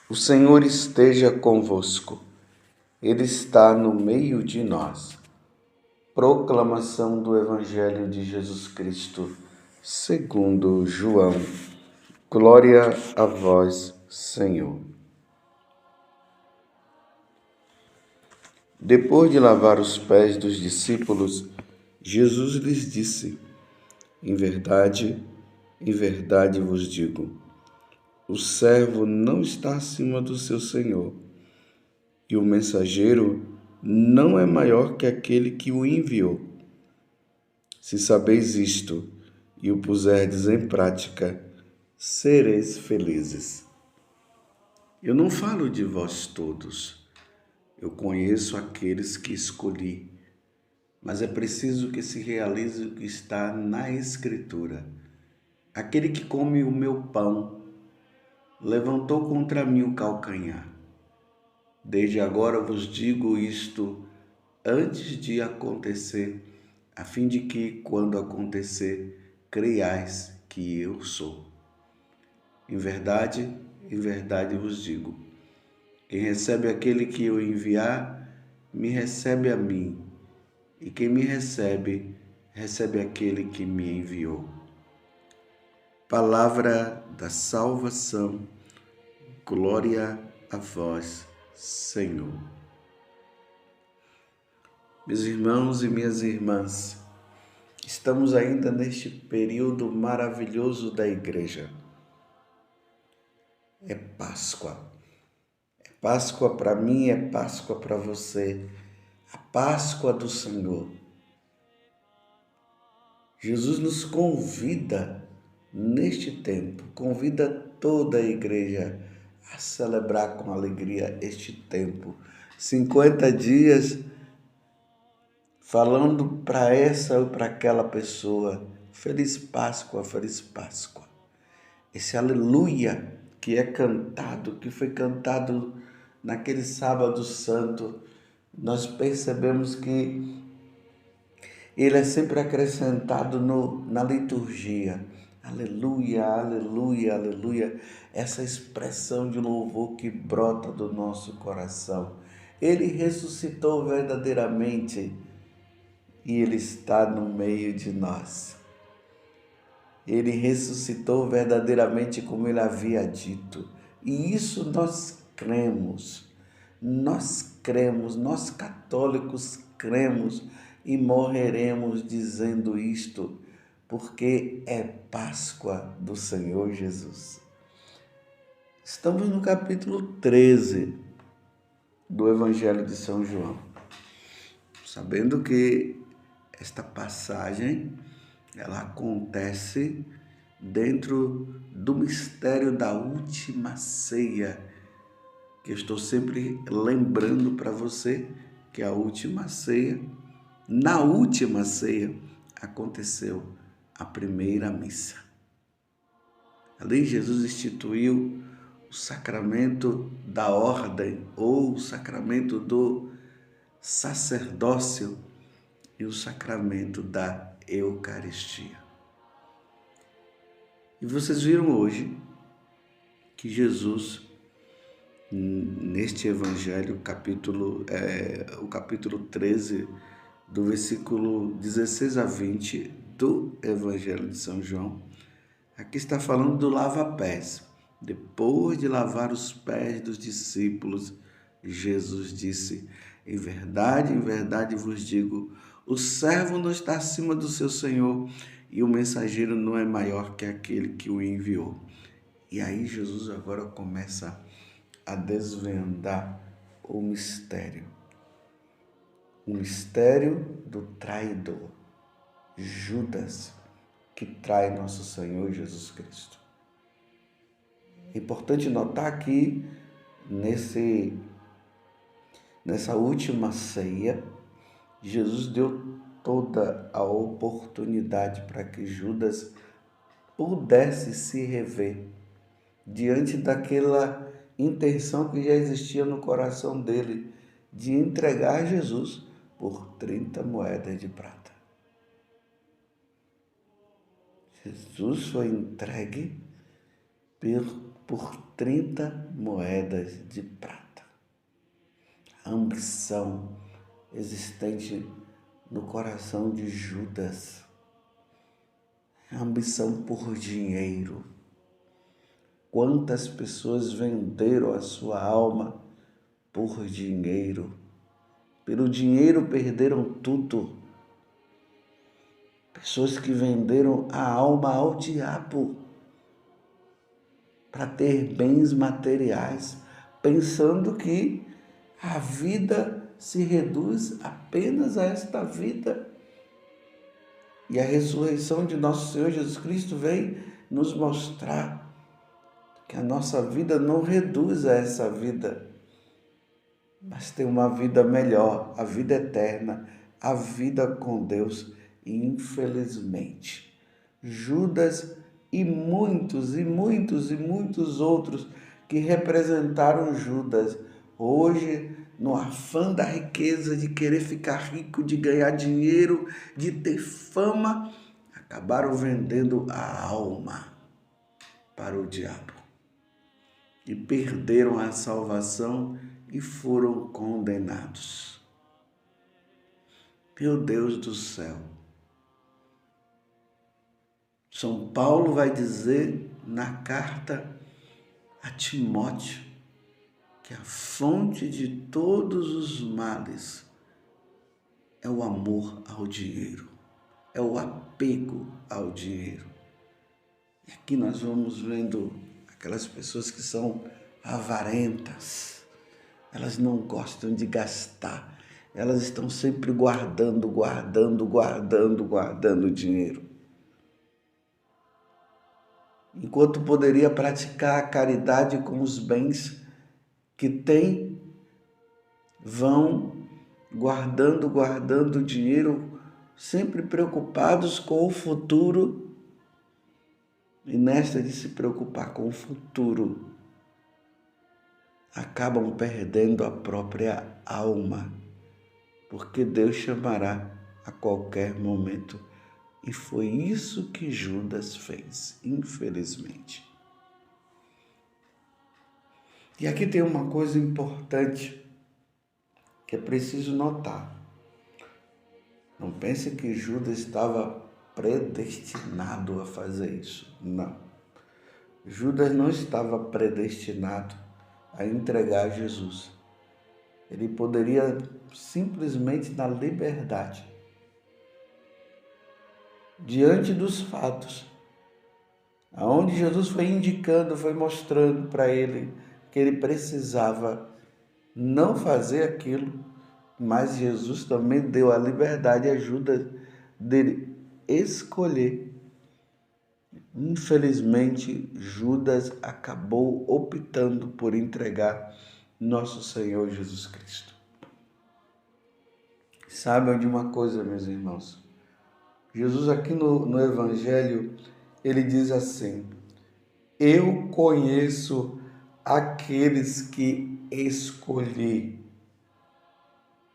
O Senhor esteja convosco, Ele está no meio de nós. Proclamação do Evangelho de Jesus Cristo, segundo João. Glória a vós, Senhor. Depois de lavar os pés dos discípulos, Jesus lhes disse: em verdade vos digo, o servo não está acima do seu senhor, e o mensageiro não é maior que aquele que o enviou. Se sabeis isto e o puserdes em prática, sereis felizes. Eu não falo de vós todos, eu conheço aqueles que escolhi, mas é preciso que se realize o que está na Escritura. Aquele que come o meu pão levantou contra mim o calcanhar. Desde agora vos digo isto antes de acontecer, a fim de que, quando acontecer, creiais que eu sou. Em verdade vos digo, quem recebe aquele que eu enviar, me recebe a mim, e quem me recebe, recebe aquele que me enviou. Palavra da salvação, glória a vós, Senhor. Meus irmãos e minhas irmãs, estamos ainda neste período maravilhoso da igreja. É Páscoa. É Páscoa para mim, é Páscoa para você. A Páscoa do Senhor. Jesus nos convida neste tempo, convida toda a igreja a celebrar com alegria este tempo. 50 dias falando para essa ou para aquela pessoa, Feliz Páscoa, Feliz Páscoa. Esse aleluia que é cantado, que foi cantado naquele sábado santo, nós percebemos que ele é sempre acrescentado na liturgia. Aleluia, aleluia, aleluia. Essa expressão de louvor que brota do nosso coração. Ele ressuscitou verdadeiramente e Ele está no meio de nós. Ele ressuscitou verdadeiramente como Ele havia dito. E isso nós cremos. Nós católicos cremos e morreremos dizendo isto, porque é Páscoa do Senhor Jesus. Estamos no capítulo 13 do Evangelho de São João, sabendo que esta passagem ela acontece dentro do mistério da última ceia, que eu estou sempre lembrando para você que a última ceia, na última ceia, aconteceu a primeira missa. Ali Jesus instituiu o sacramento da ordem ou o sacramento do sacerdócio e o sacramento da Eucaristia. E vocês viram hoje que Jesus, neste Evangelho, o capítulo 13, do versículo 16 a 20 do Evangelho de São João, aqui está falando do lava-pés. Depois de lavar os pés dos discípulos, Jesus disse: em verdade vos digo, o servo não está acima do seu senhor e o mensageiro não é maior que aquele que o enviou. E aí Jesus agora começa a desvendar o mistério do traidor, Judas, que trai nosso Senhor Jesus Cristo. É importante notar que nessa última ceia, Jesus deu toda a oportunidade para que Judas pudesse se rever diante daquela intenção que já existia no coração dele de entregar Jesus por 30 moedas de prata. Jesus foi entregue por 30 moedas de prata. A ambição existente no coração de Judas, a ambição por dinheiro. Quantas pessoas venderam a sua alma por dinheiro? Pelo dinheiro perderam tudo. Pessoas que venderam a alma ao diabo para ter bens materiais, pensando que a vida se reduz apenas a esta vida. E a ressurreição de nosso Senhor Jesus Cristo vem nos mostrar que a nossa vida não reduz a essa vida, mas tem uma vida melhor, a vida eterna, a vida com Deus. E infelizmente, Judas e muitos outros que representaram Judas, hoje, no afã da riqueza, de querer ficar rico, de ganhar dinheiro, de ter fama, acabaram vendendo a alma para o diabo e perderam a salvação e foram condenados. Meu Deus do céu! São Paulo vai dizer na carta a Timóteo que a fonte de todos os males é o amor ao dinheiro, é o apego ao dinheiro. E aqui nós vamos vendo aquelas pessoas que são avarentas, elas não gostam de gastar, elas estão sempre guardando dinheiro. Enquanto poderia praticar a caridade com os bens que tem, vão guardando dinheiro, sempre preocupados com o futuro. E nesta de se preocupar com o futuro, acabam perdendo a própria alma, porque Deus chamará a qualquer momento. E foi isso que Judas fez, infelizmente. E aqui tem uma coisa importante que é preciso notar. Não pense que Judas estava predestinado a fazer isso. Não. Judas não estava predestinado a entregar Jesus. Ele poderia simplesmente, na liberdade, diante dos fatos, aonde Jesus foi indicando, foi mostrando para ele que ele precisava não fazer aquilo, mas Jesus também deu a liberdade e ajuda dele escolher. Infelizmente, Judas acabou optando por entregar nosso Senhor Jesus Cristo. Sabem de uma coisa, meus irmãos? Jesus aqui no Evangelho, ele diz assim: eu conheço aqueles que escolhi.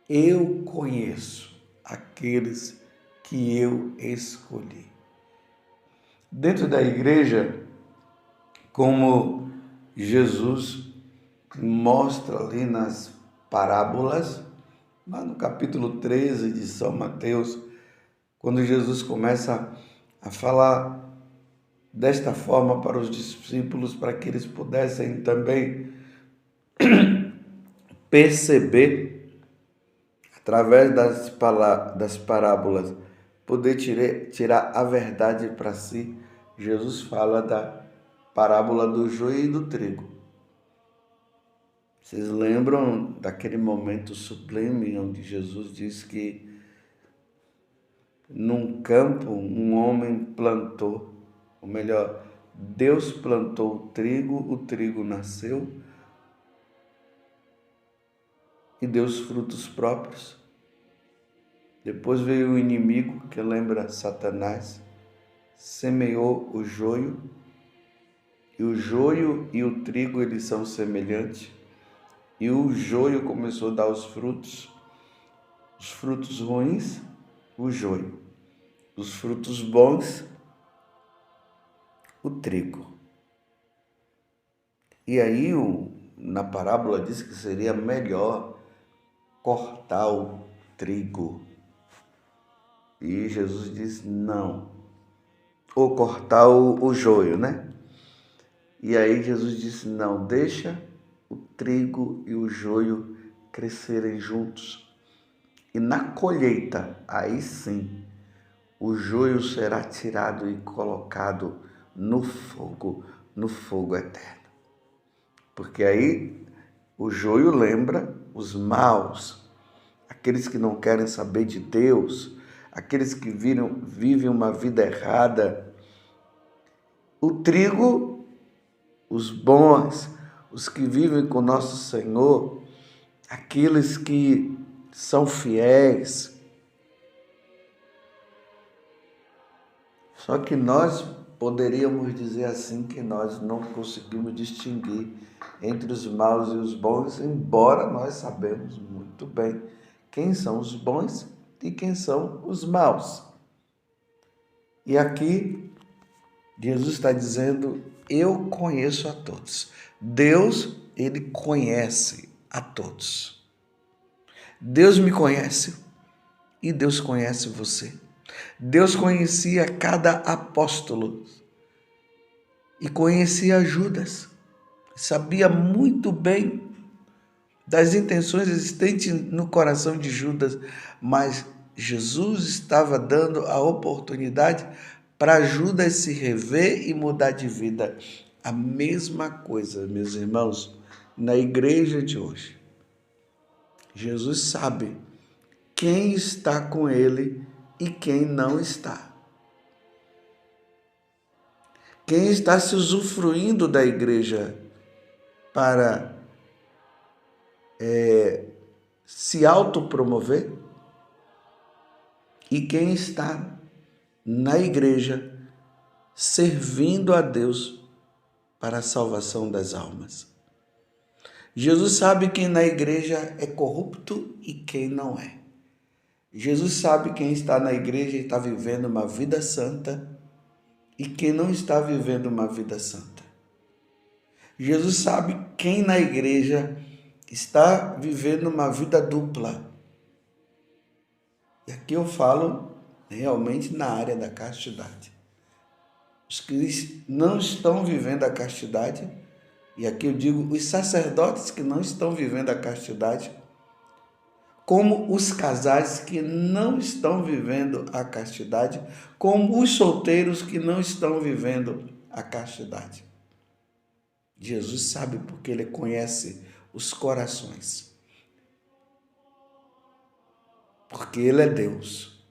Eu conheço aqueles que eu escolhi. Dentro da igreja, como Jesus mostra ali nas parábolas, lá no capítulo 13 de São Mateus, quando Jesus começa a falar desta forma para os discípulos, para que eles pudessem também perceber, através das parábolas, poder tirar a verdade para si. Jesus fala da parábola do joio e do trigo. Vocês lembram daquele momento sublime onde Jesus diz que num campo um homem plantou, ou melhor, Deus plantou o trigo nasceu e deu os frutos próprios. Depois veio o inimigo, que lembra Satanás, semeou o joio, e o joio e o trigo eles são semelhantes, e o joio começou a dar os frutos ruins, o joio, os frutos bons, o trigo. E aí, na parábola, diz que seria melhor cortar o trigo. E Jesus diz não. Ou cortar o joio, né? E aí Jesus disse, não, deixa o trigo e o joio crescerem juntos. E na colheita, aí sim, o joio será tirado e colocado no fogo eterno. Porque aí o joio lembra os maus, aqueles que não querem saber de Deus, aqueles que vivem uma vida errada. O trigo, os bons, os que vivem com nosso Senhor, aqueles que são fiéis. Só que nós poderíamos dizer assim que nós não conseguimos distinguir entre os maus e os bons, embora nós sabemos muito bem quem são os bons e quem são os maus. E aqui Jesus está dizendo, eu conheço a todos. Deus, ele conhece a todos. Deus me conhece e Deus conhece você. Deus conhecia cada apóstolo e conhecia Judas. Sabia muito bem das intenções existentes no coração de Judas, mas Jesus estava dando a oportunidade para Judas se rever e mudar de vida. A mesma coisa, meus irmãos, na igreja de hoje. Jesus sabe quem está com ele e quem não está. Quem está se usufruindo da igreja para se autopromover e quem está na igreja servindo a Deus para a salvação das almas. Jesus sabe quem na igreja é corrupto e quem não é. Jesus sabe quem está na igreja e está vivendo uma vida santa e quem não está vivendo uma vida santa. Jesus sabe quem na igreja está vivendo uma vida dupla. E aqui eu falo realmente na área da castidade. Os que não estão vivendo a castidade, e aqui eu digo os sacerdotes que não estão vivendo a castidade, como os casais que não estão vivendo a castidade, como os solteiros que não estão vivendo a castidade. Jesus sabe porque ele conhece os corações. Porque ele é Deus.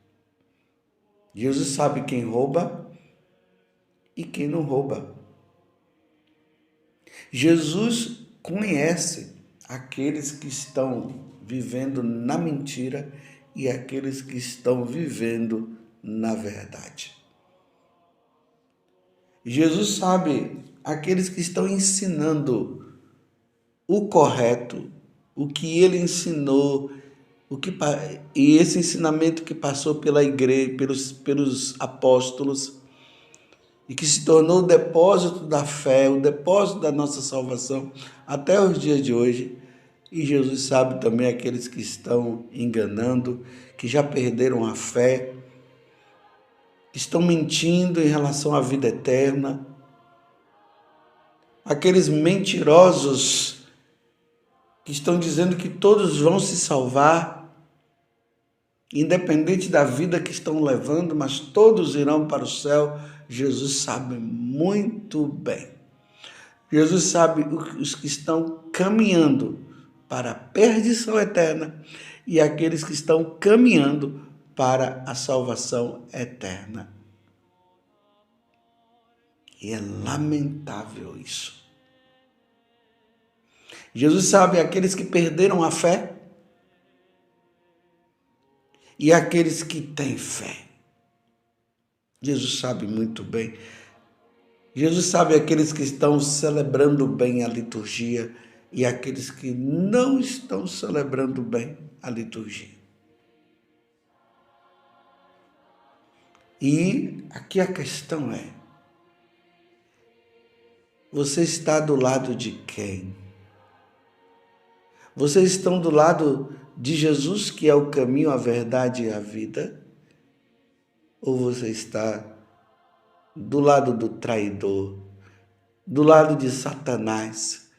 Jesus sabe quem rouba e quem não rouba. Jesus conhece aqueles que estão vivendo na mentira e aqueles que estão vivendo na verdade. Jesus sabe aqueles que estão ensinando o correto, o que ele ensinou, e esse ensinamento que passou pela igreja, pelos apóstolos, e que se tornou o depósito da fé, o depósito da nossa salvação até os dias de hoje. E Jesus sabe também aqueles que estão enganando, que já perderam a fé, que estão mentindo em relação à vida eterna, aqueles mentirosos que estão dizendo que todos vão se salvar, independente da vida que estão levando, mas todos irão para o céu. Jesus sabe muito bem. Jesus sabe os que estão caminhando para a perdição eterna e aqueles que estão caminhando para a salvação eterna. E é lamentável isso. Jesus sabe aqueles que perderam a fé e aqueles que têm fé. Jesus sabe muito bem. Jesus sabe aqueles que estão celebrando bem a liturgia e aqueles que não estão celebrando bem a liturgia. E aqui a questão é, Você está do lado de quem? Vocês estão do lado de Jesus, que é o caminho, a verdade e a vida? Ou você está do lado do traidor, do lado de Satanás,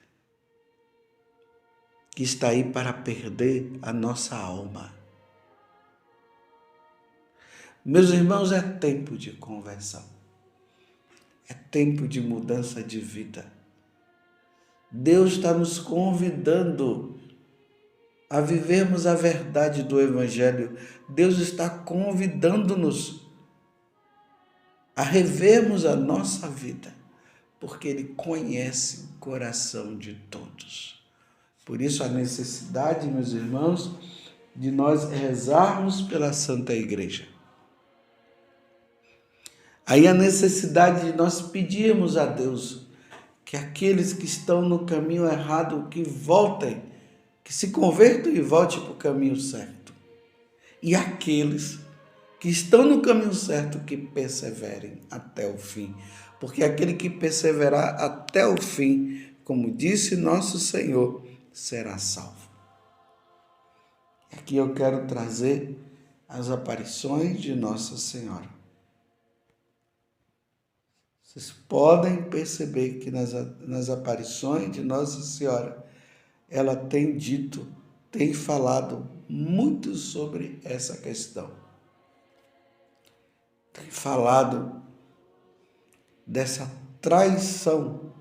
que está aí para perder a nossa alma? Meus irmãos, é tempo de conversão. É tempo de mudança de vida. Deus está nos convidando a vivermos a verdade do Evangelho. Deus está convidando-nos a revermos a nossa vida, porque Ele conhece o coração de todos. Por isso a necessidade, meus irmãos, de nós rezarmos pela Santa Igreja. Aí a necessidade de nós pedirmos a Deus que aqueles que estão no caminho errado, que voltem, que se convertam e voltem para o caminho certo. E aqueles que estão no caminho certo, que perseverem até o fim. Porque aquele que perseverar até o fim, como disse nosso Senhor, será salvo. Aqui eu quero trazer as aparições de Nossa Senhora. Vocês podem perceber que nas aparições de Nossa Senhora, ela tem dito, tem falado muito sobre essa questão. Tem falado dessa traição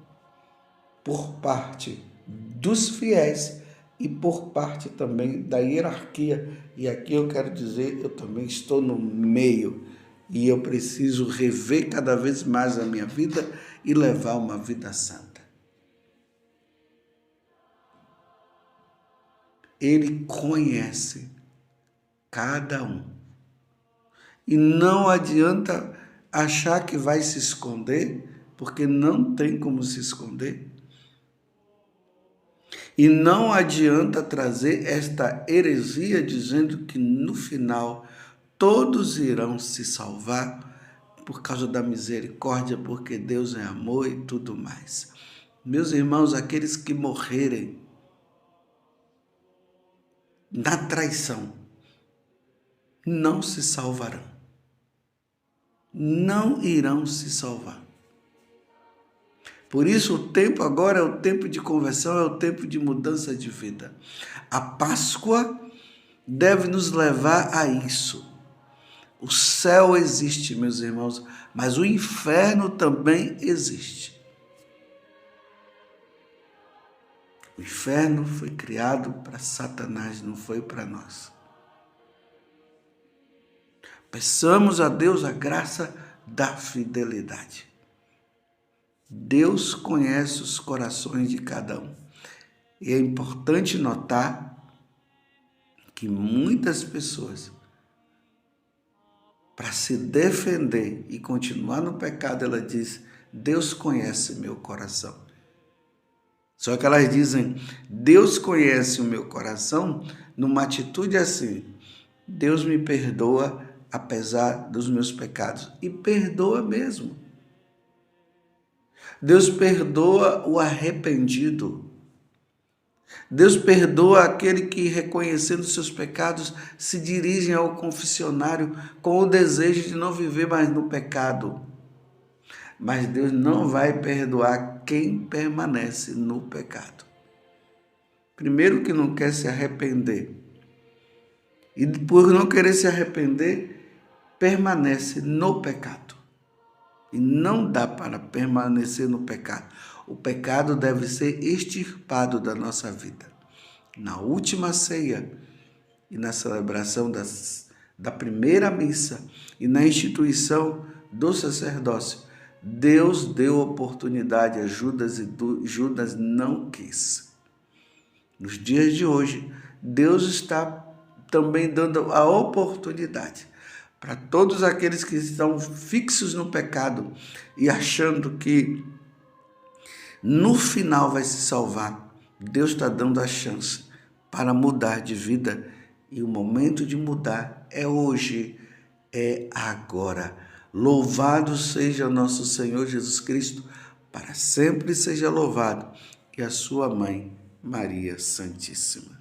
por parte dos fiéis e por parte também da hierarquia. E aqui eu quero dizer, eu também estou no meio e eu preciso rever cada vez mais a minha vida e levar uma vida santa. Ele conhece cada um. E não adianta achar que vai se esconder, porque não tem como se esconder. E não adianta trazer esta heresia dizendo que no final todos irão se salvar por causa da misericórdia, porque Deus é amor e tudo mais. Meus irmãos, aqueles que morrerem na traição não se salvarão. Não irão se salvar. Por isso o tempo agora é o tempo de conversão, é o tempo de mudança de vida. A Páscoa deve nos levar a isso. O céu existe, meus irmãos, mas o inferno também existe. O inferno foi criado para Satanás, não foi para nós. Peçamos a Deus a graça da fidelidade. Deus conhece os corações de cada um. E é importante notar que muitas pessoas, para se defender e continuar no pecado, ela diz, Deus conhece meu coração. Só que elas dizem, Deus conhece o meu coração, numa atitude assim, Deus me perdoa apesar dos meus pecados. E perdoa mesmo. Deus perdoa o arrependido. Deus perdoa aquele que, reconhecendo seus pecados, se dirigem ao confessionário com o desejo de não viver mais no pecado. Mas Deus não vai perdoar quem permanece no pecado. Primeiro que não quer se arrepender. E por não querer se arrepender, permanece no pecado. E não dá para permanecer no pecado. O pecado deve ser extirpado da nossa vida. Na última ceia e na celebração da primeira missa e na instituição do sacerdócio, Deus deu oportunidade a Judas e Judas não quis. Nos dias de hoje, Deus está também dando a oportunidade para todos aqueles que estão fixos no pecado e achando que no final vai se salvar. Deus está dando a chance para mudar de vida e o momento de mudar é hoje, é agora. Louvado seja nosso Senhor Jesus Cristo para sempre seja louvado, e a sua mãe, Maria Santíssima.